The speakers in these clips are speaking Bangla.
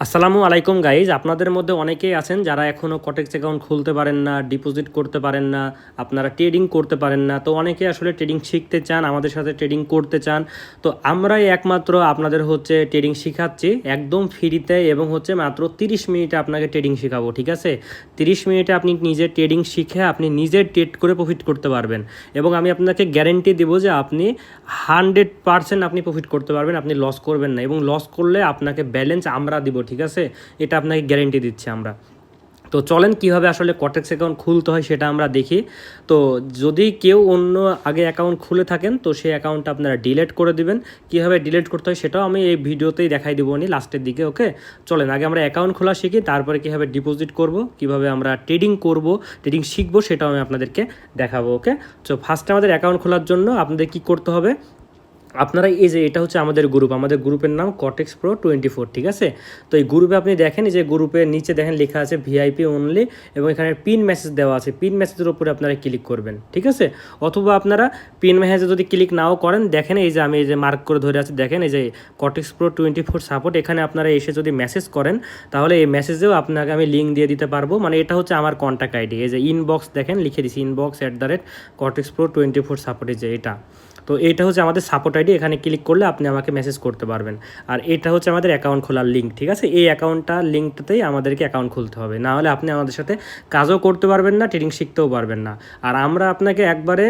আসসালামু আলাইকুম গাইজ, আপনাদের মধ্যে অনেকেই আছেন যারা এখনও কটেক্স অ্যাকাউন্ট খুলতে পারেন না, ডিপোজিট করতে পারেন না, আপনারা ট্রেডিং করতে পারেন না। তো অনেকে আসলে ট্রেডিং শিখতে চান, আমাদের সাথে ট্রেডিং করতে চান। তো আমরাই একমাত্র আপনাদের ট্রেডিং শেখাচ্ছি একদম ফ্রিতে, এবং মাত্র 30 মিনিটে আপনাকে ট্রেডিং শেখাবো। ঠিক আছে, 30 মিনিটে আপনি নিজে ট্রেডিং শিখে আপনি নিজে ট্রেড করে প্রফিট করতে পারবেন, এবং আমি আপনাকে গ্যারেন্টি দেবো যে আপনি 100% আপনি প্রফিট করতে পারবেন, আপনি লস করবেন না, এবং লস করলে আপনাকে ব্যালেন্স আমরা দিব। ঠিক আছে, এটা আপনাকে গ্যারেন্টি দিচ্ছি আমরা। তো চলেন কীভাবে আসলে কটেক্স অ্যাকাউন্ট খুলতে হয় সেটা আমরা দেখি। তো যদি কেউ অন্য আগে অ্যাকাউন্ট খুলে থাকেন তো সেই অ্যাকাউন্টটা আপনারা ডিলিট করে দিবেন। কীভাবে ডিলিট করতে হয় সেটাও আমি এই ভিডিওতেই দেখাই দেবো নি লাস্টের দিকে। ওকে, চলেন আগে আমরা অ্যাকাউন্ট খোলা শিখি, তারপরে কীভাবে ডিপোজিট করব, কীভাবে আমরা ট্রেডিং করব, ট্রেডিং শিখবো সেটাও আমি আপনাদেরকে দেখাবো। ওকে, তো ফার্স্টে আমাদের অ্যাকাউন্ট খোলার জন্য আপনাদের কী করতে হবে, আপনারা এই যে এটা হচ্ছে আমাদের গ্রুপ, আমাদের গ্রুপের নাম কটেক্স প্রো 24। ঠিক আছে, তো এই গ্রুপে আপনি দেখেন যে গ্রুপের নিচে দেখেন লেখা আছে ভিআইপি অনলি, এবং এখানে পিন মেসেজ দেওয়া আছে। পিন মেসেজের উপরে আপনারা ক্লিক করবেন। ঠিক আছে, অথবা আপনারা পিন মেসেজে যদি ক্লিক নাও করেন, দেখেন এই যে আমি এই যে মার্ক করে ধরে আছি, দেখেন এই যে কটেক্স প্রো 24 সাপোর্ট, এখানে আপনারা এসে যদি মেসেজ করেন তাহলে এই মেসেজেও আপনাকে আমি লিঙ্ক দিয়ে দিতে পারবো। মানে এটা হচ্ছে আমার কন্ট্যাক্ট আইডি, এই যে ইনবক্স দেখেন লিখে দিছি, inbox@কটেক্স প্রো 24 সাপোর্ট, এই যে এটা। তো এইটা হচ্ছে আমাদের সাপোর্ট আইডি, এখানে ক্লিক করলে আপনি আমাকে মেসেজ করতে পারবেন। আর এটা হচ্ছে আমাদের অ্যাকাউন্ট খোলার লিঙ্ক। ঠিক আছে, এই অ্যাকাউন্টটা লিঙ্কটাতেই আমাদেরকে অ্যাকাউন্ট খুলতে হবে, না হলে আপনি আমাদের সাথে কাজও করতে পারবেন না, ট্রেডিং শিখতেও পারবেন না। আর আমরা আপনাকে একবারে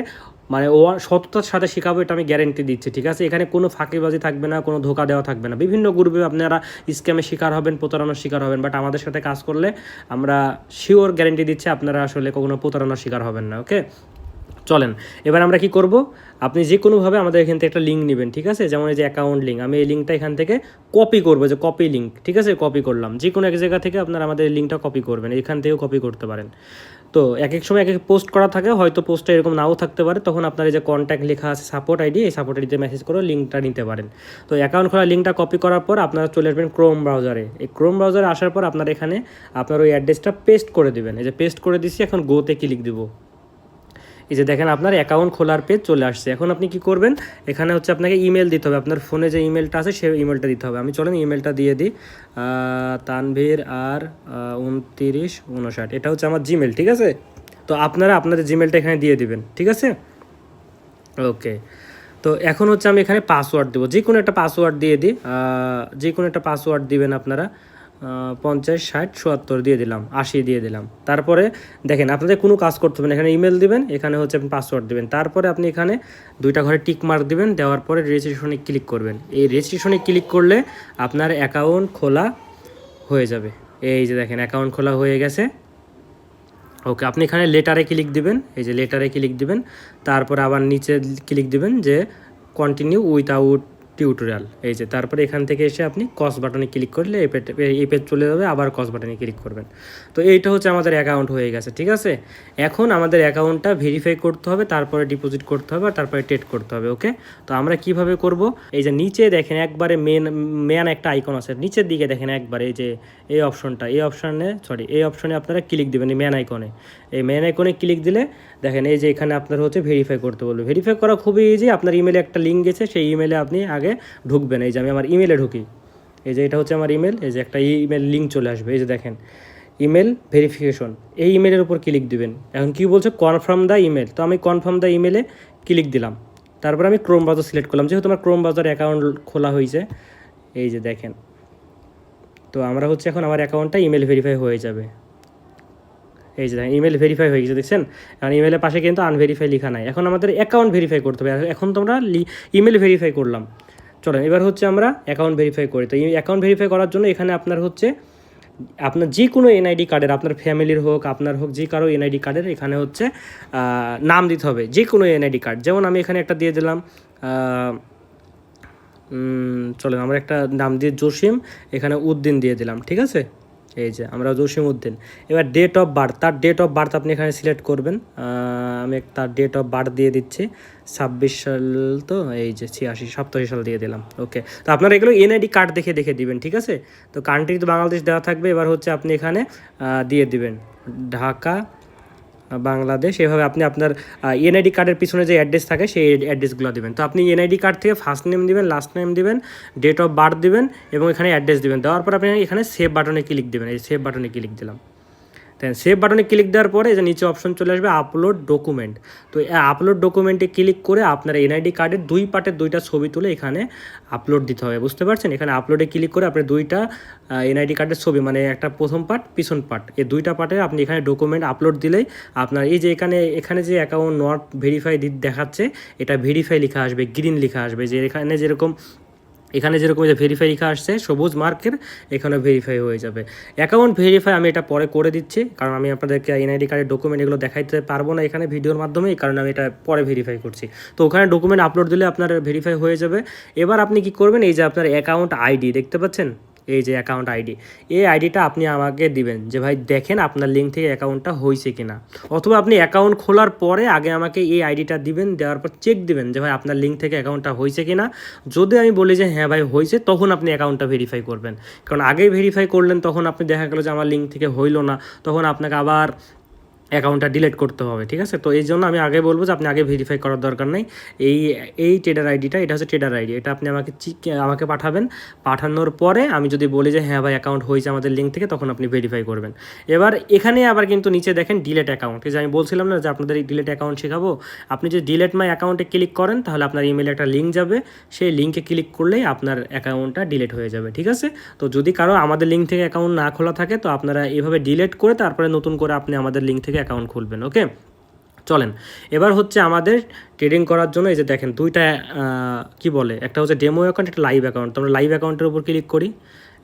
মানে সততার সাথে শেখাবো, এটা আমি গ্যারেন্টি দিচ্ছি। ঠিক আছে, এখানে কোনো ফাঁকিবাজি থাকবে না, কোনো ধোকা দেওয়া থাকবে না। বিভিন্ন গ্রুপে আপনারা স্ক্যামের শিকার হবেন, প্রতারণার শিকার হবেন, বাট আমাদের সাথে কাজ করলে আমরা শিওর গ্যারেন্টি দিচ্ছি আপনারা আসলে কোনো প্রতারণার শিকার হবেন না। ওকে, চলেন এবার আমরা কি করব, আপনি যে কোনোভাবে আমাদের এখান থেকে একটা লিঙ্ক নেবেন। ঠিক আছে, যেমন এই যে অ্যাকাউন্ট লিঙ্ক, আমি এই লিঙ্কটা এখান থেকে কপি করবো, যে কপি লিঙ্ক। ঠিক আছে, কপি করলাম, যে কোনো এক জায়গা থেকে আপনারা আমাদের লিঙ্কটা কপি করবেন, এখান থেকেও কপি করতে পারেন। তো এক এক সময় এক এক পোস্ট করা থাকে, হয়তো পোস্টটা এরকম নাও থাকতে পারে, তখন আপনার এই যে কন্ট্যাক্ট লেখা আছে সাপোর্ট আইডি, এই সাপোর্ট আইডিতে মেসেজ করে লিঙ্কটা নিতে পারেন। তো অ্যাকাউন্ট খোলা লিঙ্কটা কপি করার পর আপনারা চলে আসবেন ক্রোম ব্রাউজারে। এই ক্রোম ব্রাউজারে আসার পর আপনার এখানে আপনার ওই অ্যাড্রেসটা পেস্ট করে দেবেন। এই যে পেস্ট করে দিচ্ছি, এখন গোতে ক্লিক দিব। এই যে দেখেন আপনার অ্যাকাউন্ট খোলার পেজ চলে আসছে। এখন আপনি কি করবেন, এখানে হচ্ছে আপনাকে ইমেল দিতে হবে, আপনার ফোনে যে ইমেলটা আছে সেই ইমেলটা দিতে হবে। আমি চলেন ইমেলটা দিয়ে দিই, তানভীর আর 2959, এটা হচ্ছে আমার জিমেল। ঠিক আছে, তো আপনারা আপনাদের জিমেলটা এখানে দিয়ে দিবেন। ঠিক আছে, ওকে। তো এখন হচ্ছে আমি এখানে পাসওয়ার্ড দেবো, যে কোনো একটা পাসওয়ার্ড দিয়ে দিই, যে কোনো একটা পাসওয়ার্ড দিবেন আপনারা। 50, 60, 77 দিয়ে দিলাম, 80 দিয়ে দিলাম। তারপরে দেখেন আপনাদের কোনো কাজ করতে হবে না, এখানে ইমেল দিবেন, এখানে হচ্ছে আপনি পাসওয়ার্ড দেবেন। তারপরে আপনি এখানে দুইটা ঘরে টিক মার্ক দিবেন, দেওয়ার পরে রেজিস্ট্রেশনে ক্লিক করবেন। এই রেজিস্ট্রেশনে ক্লিক করলে আপনার অ্যাকাউন্ট খোলা হয়ে যাবে। এই যে দেখেন অ্যাকাউন্ট খোলা হয়ে গেছে। ওকে, আপনি এখানে লেটারে ক্লিক দিবেন, এই যে লেটারে ক্লিক দিবেন, তারপর আবার নিচে ক্লিক দিবেন যে কন্টিনিউ উইথআউট টিউটোরিয়াল। এই যে তারপরে এখান থেকে এসে আপনি কস বাটনে ক্লিক করলে এই পেজ চলে যাবে, আবার কস বাটনে ক্লিক করবেন। তো এইটা হচ্ছে আমাদের অ্যাকাউন্ট হয়ে গেছে। ঠিক আছে, এখন আমাদের অ্যাকাউন্টটা ভেরিফাই করতে হবে, তারপরে ডিপোজিট করতে হবে, আর তারপরে ট্রেড করতে হবে। ওকে, তো আমরা কিভাবে করব, এই যে নিচে দেখেন একবারে মেন একটা আইকন আছে নিচের দিকে, দেখেন একবারে এই যে এই অপশনটা, এই অপশনে আপনারা ক্লিক দেবেন, এই মেন আইকনে। এই মেন আইকনে ক্লিক দিলে দেখেন এই যে এখানে আপনার হচ্ছে ভেরিফাই করতে বলবে। ভেরিফাই করা খুবই ইজি, আপনার ইমেলে একটা লিঙ্ক গেছে, সেই ইমেলে আপনি আগে ঢুকবেন। এই যে আমি আমার ইমেলে ঢুকি, এই যে এটা হচ্ছে আমার ইমেল, এই যে একটা ইমেল লিঙ্ক চলে আসবে, এই যে দেখেন ইমেল ভেরিফিকেশন, এই ইমেলের উপর ক্লিক দিবেন। এখন কি বলছে, কনফার্ম দ্য ইমেল, তো আমি কনফার্ম দ্য ইমেলে ক্লিক দিলাম। তারপর আমি ক্রোম ব্রাউজার সিলেক্ট করলাম, যেহেতু আমার ক্রোম ব্রাউজার অ্যাকাউন্ট খোলা হয়েছে। এই যে দেখেন, তো আমরা হচ্ছে এখন আমার অ্যাকাউন্টটা ইমেল ভেরিফাই হয়ে যাবে। এই যে দেখেন ইমেল ভেরিফাই হয়ে গেছে, দেখছেন। কারণ ইমেলের পাশে কিন্তু আনভেরিফাই লেখা নাই। এখন আমাদের অ্যাকাউন্ট ভেরিফাই করতে হবে। এখন তো আমরা ইমেল ভেরিফাই করলাম, চলেন এবার হচ্ছে আমরা অ্যাকাউন্ট ভেরিফাই করি। তো এই অ্যাকাউন্ট ভেরিফাই করার জন্য এখানে আপনার হচ্ছে আপনার যে কোনো এনআইডি কার্ডের, আপনার ফ্যামিলির হোক আপনার হোক, যে কারো এনআইডি কার্ডের এখানে হচ্ছে নাম দিতে হবে, যে কোনো এনআইডি কার্ড। যেমন আমি এখানে একটা দিয়ে দিলাম, চলেন আমরা একটা নাম দিয়ে জসিম, এখানে উদ্দিন দিয়ে দিলাম। ঠিক আছে, এই যে আমরা জসিম উদ্দিন। এবার ডেট অফ বার্থ, তার ডেট অফ বার্থ আপনি এখানে সিলেক্ট করবেন। আমি তার ডেট অফ বার্থ দিয়ে দিচ্ছি 26 সাল, তো এই যে 87 সাল দিয়ে দিলাম। ওকে, তো আপনারা এগুলো এনআইডি কার্ড দেখে দেখে দিবেন। ঠিক আছে, তো কান্ট্রি তো বাংলাদেশ দেওয়া থাকবে। এবার হচ্ছে আপনি এখানে দিয়ে দিবেন ঢাকা বাংলাদেশ, এভাবে আপনি আপনার এনআইডি কার্ডের পিছনে যে অ্যাড্রেস থাকে সেই অ্যাড্রেসগুলো দেবেন। তো আপনি এনআইডি কার্ড থেকে ফার্স্ট নেম দিবেন, লাস্ট নেম দিবেন, ডেট অফ বার্থ দিবেন এবং এখানে অ্যাড্রেস দিবেন। দেওয়ার পর আপনি এখানে সেভ বাটনে ক্লিক দেবেন। এই সেভ বাটনে ক্লিক দিলাম। দেন সেভ বাটনে ক্লিক দেওয়ার পরে এই যে নিচে অপশন চলে আসবে আপলোড ডকুমেন্ট। তো আপলোড ডকুমেন্টে ক্লিক করে আপনার এনআইডি কার্ডের দুই পার্টের দুইটা ছবি তুলে এখানে আপলোড দিতে হবে, বুঝতে পারছেন? এখানে আপলোডে ক্লিক করে আপনি দুইটা এনআইডি কার্ডের ছবি, মানে একটা প্রথম পার্ট পিছন পার্ট, এই দুইটা পার্টে আপনি এখানে ডকুমেন্ট আপলোড দিলেই আপনার এই যে এখানে যে অ্যাকাউন্ট নট ভেরিফাই দেখাচ্ছে, এটা ভেরিফাই লেখা আসবে, গ্রিন লেখা আসবে। যে এখানে যেরকম যে ভেরিফাই লেখা আসছে সবুজ মার্কের, এখানে ভেরিফাই হয়ে যাবে। অ্যাকাউন্ট ভেরিফাই আমি এটা পরে করে দিচ্ছি, কারণ আমি আপনাদেরকে এনআইডি কার্ডের ডকুমেন্ট এগুলো দেখাইতে পারবো না এখানে ভিডিওর মাধ্যমে, এই কারণে আমি এটা পরে ভেরিফাই করছি। তো ওখানে ডকুমেন্ট আপলোড দিলে আপনার ভেরিফাই হয়ে যাবে। এবার আপনি কি করবেন, এই যে আপনার অ্যাকাউন্ট আইডি দেখতে পাচ্ছেন, এই যে অ্যাকাউন্ট আইডি, এই আইডিটা আপনি আমাকে দিবেন যে ভাই দেখেন আপনার লিঙ্ক থেকে অ্যাকাউন্টটা হয়েছে কিনা, অথবা আপনি অ্যাকাউন্ট খোলার পরে আগে আমাকে এই আইডিটা দিবেন, দেওয়ার পর চেক দিবেন যে ভাই আপনার লিঙ্ক থেকে অ্যাকাউন্টটা হয়েছে কিনা। যদি আমি বলি যে হ্যাঁ ভাই হয়েছে, তখন আপনি অ্যাকাউন্টটা ভেরিফাই করবেন। কারণ আগেই ভেরিফাই করলেন তখন আপনি দেখা গেলো যে আমার লিঙ্ক থেকে হইলো না, তখন আপনাকে আবার অ্যাকাউন্টটা ডিলিট করতে হবে, ঠিক আছে? তো এই জন্য আমি আগে বলবো যে আপনি আগে ভেরিফাই করার দরকার নেই। এই ট্রেডার আইডিটা, এটা হচ্ছে ট্রেডার আইডি, এটা আপনি আমাকে পাঠাবেন। পাঠানোর পরে আমি যদি বলি যে হ্যাঁ ভাই অ্যাকাউন্ট হয়েছে আমাদের লিঙ্ক থেকে, তখন আপনি ভেরিফাই করবেন। এবার এখানে আবার কিন্তু নিচে দেখেন ডিলেট অ্যাকাউন্ট, যে আমি বলছিলাম না যে আপনাদের এই ডিলেট অ্যাকাউন্ট শেখাবো। আপনি যদি ডিলেট মাই অ্যাকাউন্টে ক্লিক করেন তাহলে আপনার ইমেলে একটা লিঙ্ক যাবে, সেই লিঙ্কে ক্লিক করলেই আপনার অ্যাকাউন্টটা ডিলিট হয়ে যাবে, ঠিক আছে? তো যদি কারো আমাদের লিঙ্ক থেকে অ্যাকাউন্ট না খোলা থাকে, তো আপনারা এভাবে ডিলিট করে তারপরে নতুন করে আপনি আমাদের লিঙ্ক থেকে অ্যাকাউন্ট খুলবেন। ওকে, চলেন এবার হচ্ছে আমাদের ট্রেডিং করার জন্য এই যে দেখেন দুইটা কি বলে, একটা হচ্ছে ডেমো অ্যাকাউন্ট, একটা লাইভ অ্যাকাউন্ট। তো আমরা লাইভ অ্যাকাউন্টের উপর ক্লিক করি।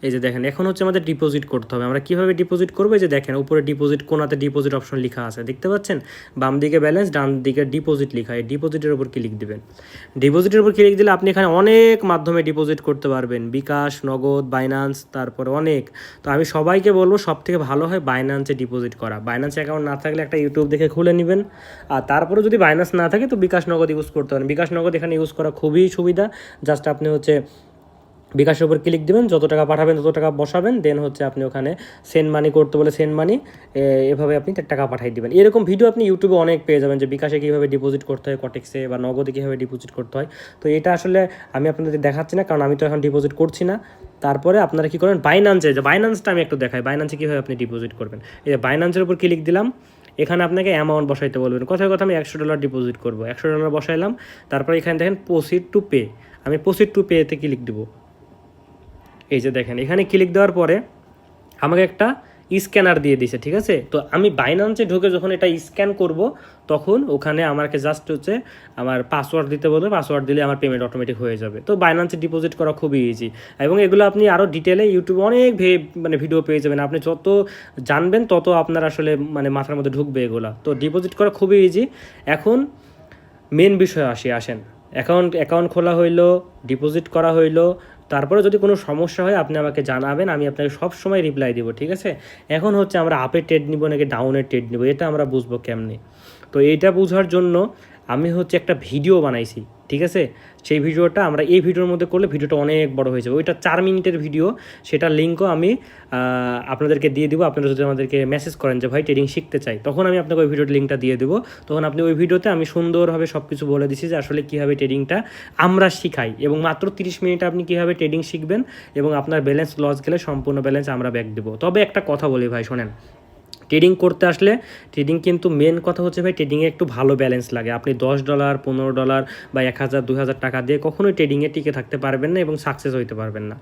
এই যে দেখেন এখন হচ্ছে আমাদের ডিপোজিট করতে হবে। আমরা কীভাবে ডিপোজিট করবো, এই যে দেখেন উপরে ডিপোজিট কোনাতে ডিপোজিট অপশন লেখা আছে, দেখতে পাচ্ছেন? বাম দিকে ব্যালেন্স, ডান দিকে ডিপোজিট লেখা, এই ডিপোজিটের উপর ক্লিক দিবেন। ডিপোজিটের উপর ক্লিক দিলে আপনি এখানে অনেক মাধ্যমে ডিপোজিট করতে পারবেন, বিকাশ, নগদ, বাইন্যান্স, তারপরে অনেক। তো আমি সবাইকে বলবো সব থেকে ভালো হয় বাইন্যান্সে ডিপোজিট করা। বাইন্যান্স অ্যাকাউন্ট না থাকলে একটা ইউটিউব দেখে খুলে নেবেন, আর তারপরে যদি বাইন্যান্স না থাকে তো বিকাশ নগদ ইউজ করতে পারেন। বিকাশ নগদ এখানে ইউজ করা খুবই সুবিধা। জাস্ট আপনি হচ্ছে বিকাশের উপর ক্লিক দেবেন, যত টাকা পাঠাবেন তত টাকা বসাবেন, দেন হচ্ছে আপনি ওখানে সেন্ড মানি করতে বলে সেন্ড মানি, এভাবে আপনি টাকা পাঠিয়ে দেবেন। এরকম ভিডিও আপনি ইউটিউবে অনেক পেয়ে যাবেন, যে বিকাশে কীভাবে ডিপোজিট করতে হয় কটেক্সে, বা নগদে কীভাবে ডিপোজিট করতে হয়। তো এটা আসলে আমি আপনাদের দেখাচ্ছি না, কারণ আমি তো এখন ডিপোজিট করছি না। তারপরে আপনারা কী করবেন, বাইন্যান্সে, যে বাইন্যান্সটা আমি একটু দেখাই, বাইন্যান্সে কীভাবে আপনি ডিপোজিট করবেন। এই যে বাইন্যান্সের উপর ক্লিক দিলাম, এখানে আপনাকে অ্যামাউন্ট বসাইতে বলবেন। কথায় কথা আমি $100 ডিপোজিট করবো, $100 বসাইলাম। তারপরে এখানে দেখেন প্রসিড টু পে, আমি প্রসিড টু পেতে ক্লিক দেবো। এই যে দেখেন এখানে ক্লিক দেওয়ার পরে আমাকে একটা স্ক্যানার দিয়ে দিছে, ঠিক আছে? তো আমি বাইন্যান্সে ঢুকে যখন এটা স্ক্যান করব, তখন ওখানে আমাকে জাস্ট হচ্ছে আমার পাসওয়ার্ড দিতে বলবে, পাসওয়ার্ড দিলে আমার পেমেন্ট অটোমেটিক হয়ে যাবে। তো বাইন্যান্সে ডিপোজিট করা খুবই ইজি, এবং এগুলো আপনি আরও ডিটেলে ইউটিউবে অনেক ভিডিও পেয়ে যাবেন। আপনি যত জানবেন তত আপনার আসলে মাথার মধ্যে ঢুকবে এগুলো। তো ডিপোজিট করা খুবই ইজি। এখন মেন বিষয়ে আসেন। অ্যাকাউন্ট খোলা হইলো, ডিপোজিট করা হইলো, তারপরে যদি কোনো সমস্যা হয় আপনি আমাকে জানাবেন, আমি আপনাকে সব সময় রিপ্লাই দিব, ঠিক আছে? এখন হচ্ছে আমরা আপের ট্রেড নিব নাকি ডাউনের ট্রেড নিব, এটা আমরা বুঝবো কেমনি। তো এইটা বোঝার জন্য আমি হচ্ছে একটা ভিডিও বানাইছি, ঠিক আছে? সেই ভিডিওটা আমরা এই ভিডিওর মধ্যে করলে ভিডিওটা অনেক বড় হয়ে যাবে। ওইটা 4 মিনিটের ভিডিও, সেটার লিঙ্কও আমি আপনাদেরকে দিয়ে দিব। আপনারা যদি আমাদেরকে মেসেজ করেন যে ভাই ট্রেডিং শিখতে চাই, তখন আমি আপনাকে ওই ভিডিওর লিঙ্কটা দিয়ে দেবো। তখন আপনি ওই ভিডিওতে আমি সুন্দরভাবে সব কিছু বলে দিচ্ছি যে আসলে কীভাবে ট্রেডিংটা আমরা শিখাই, এবং মাত্র 30 মিনিটে আপনি কীভাবে ট্রেডিং শিখবেন, এবং আপনার ব্যালেন্স লস গেলে সম্পূর্ণ ব্যালেন্স আমরা ব্যাক দেবো। তবে একটা কথা বলি ভাই, শোনেন, ট্রেডিং করতে আসলে ট্রেডিং কিন্তু মেন কথা হচ্ছে ভাই, ট্রেডিংয়ে একটু ভালো ব্যালেন্স লাগে। আপনি $10, $15 বা 1000, 2000 টাকা দিয়ে কখনোই ট্রেডিংয়ে টিকে থাকতে পারবেন না এবং সাকসেস হইতে পারবেন না।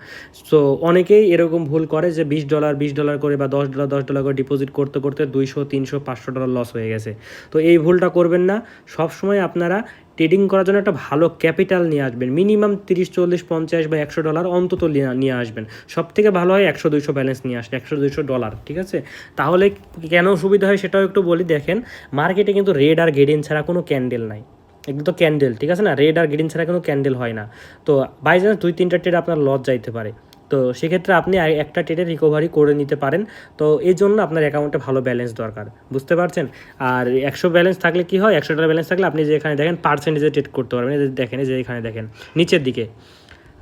সো অনেকেই এরকম ভুল করে যে $20 করে বা $10 করে ডিপোজিট করতে করতে $200, $300, $500 লস হয়ে গেছে। তো এই ভুলটা করবেন না। সবসময় আপনারা ট্রেডিং করার জন্য একটা ভালো ক্যাপিটাল নিয়ে আসবেন, মিনিমাম 30, 40, 50 বা $100 অন্তত নিয়ে আসবেন। সব থেকে ভালো হয় 100-200 ব্যালেন্স নিয়ে আসলে, $100-200, ঠিক আছে? তাহলে কেন সুবিধা হয় সেটাও একটু বলি। দেখেন মার্কেটে কিন্তু রেড আর গ্রিন ছাড়া কোনো ক্যান্ডেল নাই, এগুলো তো ক্যান্ডেল, ঠিক আছে না? রেড আর গ্রিন ছাড়া কোনো ক্যান্ডেল হয় না। তো বাই চান্স 2-3টা ট্রেড আপনার লস যাইতে পারে, তো সেক্ষেত্রে আপনি একটা ট্রেডে রিকভারি করে নিতে পারেন। তো এই জন্য আপনার অ্যাকাউন্টে ভালো ব্যালেন্স দরকার, বুঝতে পারছেন? আর 100 ব্যালেন্স থাকলে কি হয়, $100 ব্যালেন্স থাকলে আপনি যে এখানে দেখেন পার্সেন্টেজে ট্রেড করতে পারবেন। দেখেন যে এখানে দেখেন নিচের দিকে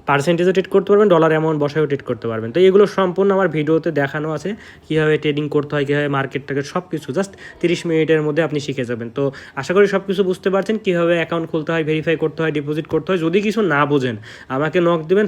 পার্সেন্টেজও ট্রেড করতে পারবেন, ডলার অ্যামাউন্ট বসায়ও ট্রেড করতে পারবেন। তো এগুলো সম্পূর্ণ আমার ভিডিওতে দেখানো আছে, কীভাবে ট্রেডিং করতে হয়, কীভাবে মার্কেটটাকে সব কিছু জাস্ট 30 মিনিটের মধ্যে আপনি শিখে যাবেন। তো আশা করি সব কিছু বুঝতে পারছেন, কীভাবে অ্যাকাউন্ট খুলতে হয়, ভেরিফাই করতে হয়, ডিপোজিট করতে হয়। যদি কিছু না বোঝেন আমাকে নক দেবেন।